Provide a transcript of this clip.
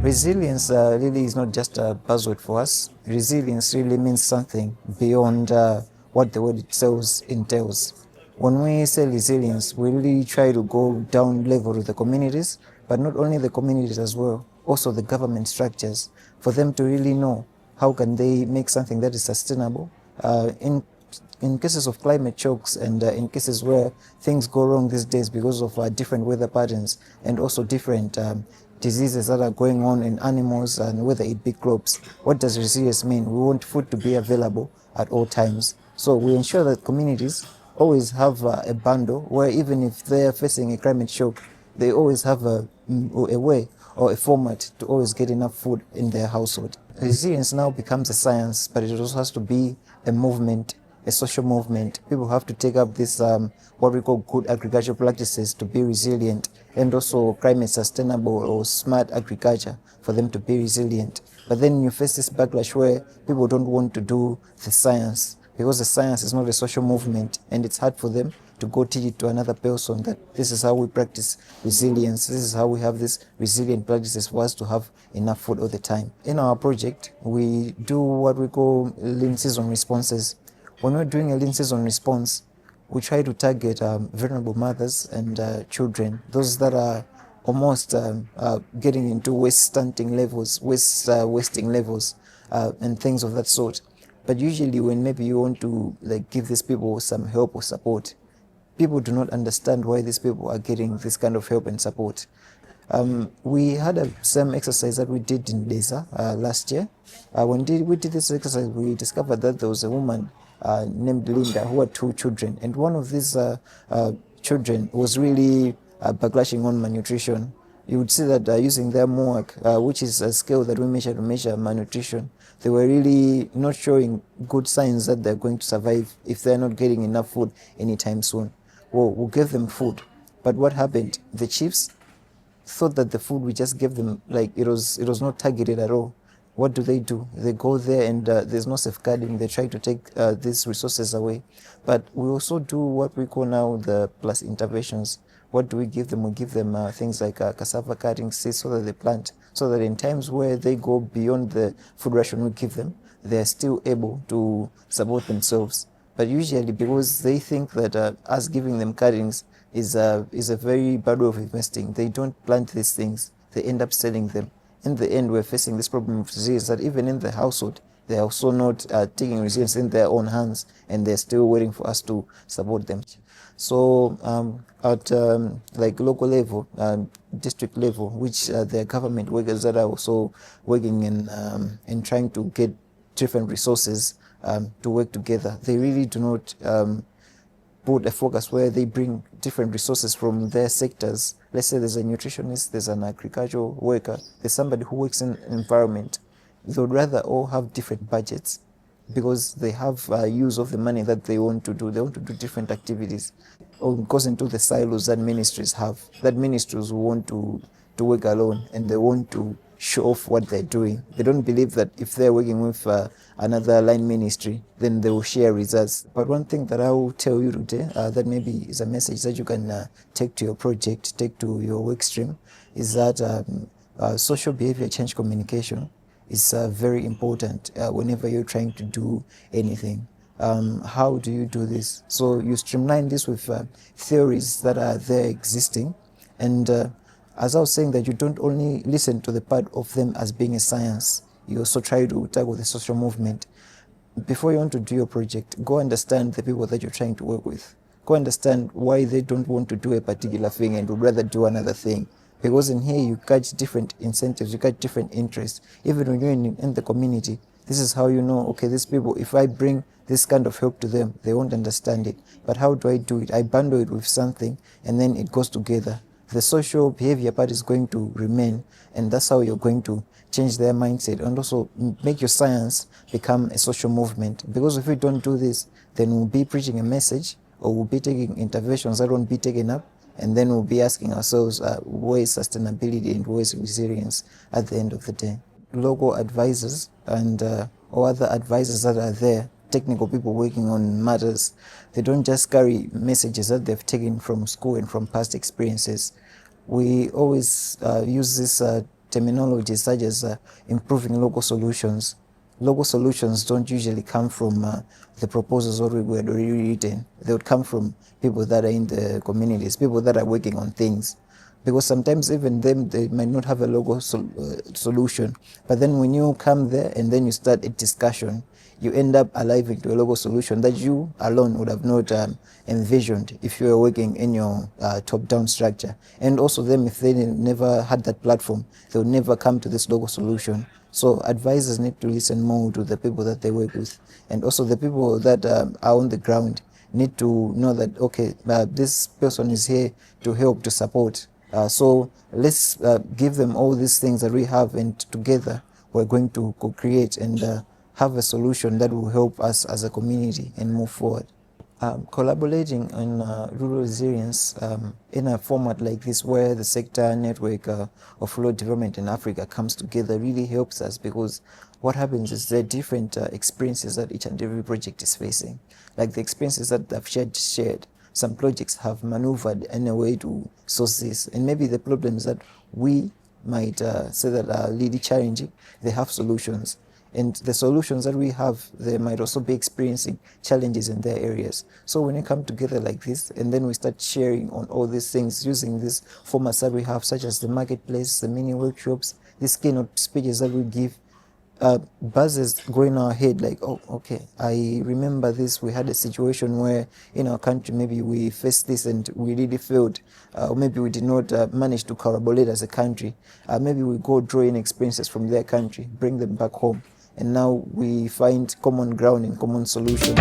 Resilience really is not just a buzzword for us. Resilience really means something beyond what the word itself entails. When we say resilience, we really try to go down level to the communities, but not only the communities as well, also the government structures, for them to really know how can they make something that is sustainable. In cases of climate shocks and in cases where things go wrong these days because of different weather patterns and also different diseases that are going on in animals and whether it be crops. What does resilience mean? We want food to be available at all times. So we ensure that communities always have a bundle where even if they're facing a climate shock, they always have a way or a format to always get enough food in their household. Resilience now becomes a science, but it also has to be a movement, a social movement. People have to take up this what we call good agricultural practices to be resilient, and also climate sustainable or smart agriculture for them to be resilient. But then you face this backlash where people don't want to do the science because the science is not a social movement, and it's hard for them to go teach it to another person that this is how we practice resilience, this is how we have these resilient practices for us to have enough food all the time. In our project, we do what we call lean season responses. When we're doing a lean season response, we try to target vulnerable mothers and children, those that are almost getting into waist stunting levels, wasting levels, and things of that sort. But usually when maybe you want to give these people some help or support, people do not understand why these people are getting this kind of help and support. We had a same exercise that we did in Deza last year. When we did this exercise, we discovered that there was a woman named Linda who had 2 children, and one of these children was really backlashing on malnutrition. You would see that using their MOAC, which is a scale that we measure to measure malnutrition, they were really not showing good signs that they're going to survive if they're not getting enough food anytime soon. Well, we gave them food, but what happened? The chiefs thought that the food we just gave them, it was not targeted at all. What do? They go there and there's no safeguarding. They try to take these resources away. But we also do what we call now the plus interventions. What do we give them? We give them things like cassava cutting seeds so that they plant, so that in times where they go beyond the food ration we give them, they're still able to support themselves. But usually, because they think that us giving them cuttings is a very bad way of investing, they don't plant these things. They end up selling them. In the end, we're facing this problem of resilience that even in the household, they're also not taking resilience in their own hands, and they're still waiting for us to support them. So at local level, district level, which there are government workers that are also working in trying to get different resources to work together. They really do not put a focus where they bring different resources from their sectors. Let's say there's a nutritionist, there's an agricultural worker, there's somebody who works in environment. They would rather all have different budgets because they have use of the money that they want to do. They want to do different activities. Or it goes into the silos that ministries have. That ministries want to work alone, and they want to show off what they're doing. They don't believe that if they're working with another line ministry, then they will share results. But one thing that I will tell you today, that maybe is a message that you can take to your project, take to your work stream, is that social behavior change communication is very important whenever you're trying to do anything. How do you do this? So you streamline this with theories that are there existing, and as I was saying, that you don't only listen to the part of them as being a science, you also try to tackle the social movement. Before you want to do your project, go understand the people that you're trying to work with. Go understand why they don't want to do a particular thing and would rather do another thing. Because in here you catch different incentives, you catch different interests. Even when you're in the community, this is how you know, okay, these people, if I bring this kind of help to them, they won't understand it. But how do I do it? I bundle it with something, and then it goes together. The social behavior part is going to remain, and that's how you're going to change their mindset and also make your science become a social movement. Because if we don't do this, then we'll be preaching a message, or we'll be taking interventions that won't be taken up, and then we'll be asking ourselves, where is sustainability and where is resilience at the end of the day? Local advisors and or other advisors that are there, technical people working on matters, they don't just carry messages that they've taken from school and from past experiences. We always use this terminologies such as improving local solutions. Local solutions don't usually come from the proposals already written. They would come from people that are in the communities, people that are working on things. Because sometimes even them, they might not have a local solution. But then when you come there and then you start a discussion, you end up arriving to a local solution that you alone would have not envisioned if you were working in your top-down structure. And also them, if they never had that platform, they would never come to this local solution. So advisors need to listen more to the people that they work with. And also the people that are on the ground need to know that, okay, this person is here to help, to support. So let's give them all these things that we have, and together we're going to co-create and have a solution that will help us as a community and move forward. Collaborating on rural resilience in a format like this, where the sector network of rural development in Africa comes together, really helps us, because what happens is there are different experiences that each and every project is facing. Like the experiences that I've shared. Some projects have maneuvered in a way to source this, and maybe the problems that we might say that are really challenging, they have solutions. And the solutions that we have, they might also be experiencing challenges in their areas. So when we come together like this, and then we start sharing on all these things using these formats that we have, such as the marketplace, the mini workshops, these keynote speeches that we give, buzzes go in our head like, oh, okay, I remember this. We had a situation where in our country, maybe we faced this and we really failed. Or maybe we did not manage to collaborate as a country. Maybe we go draw in experiences from their country, bring them back home. And now we find common ground and common solutions.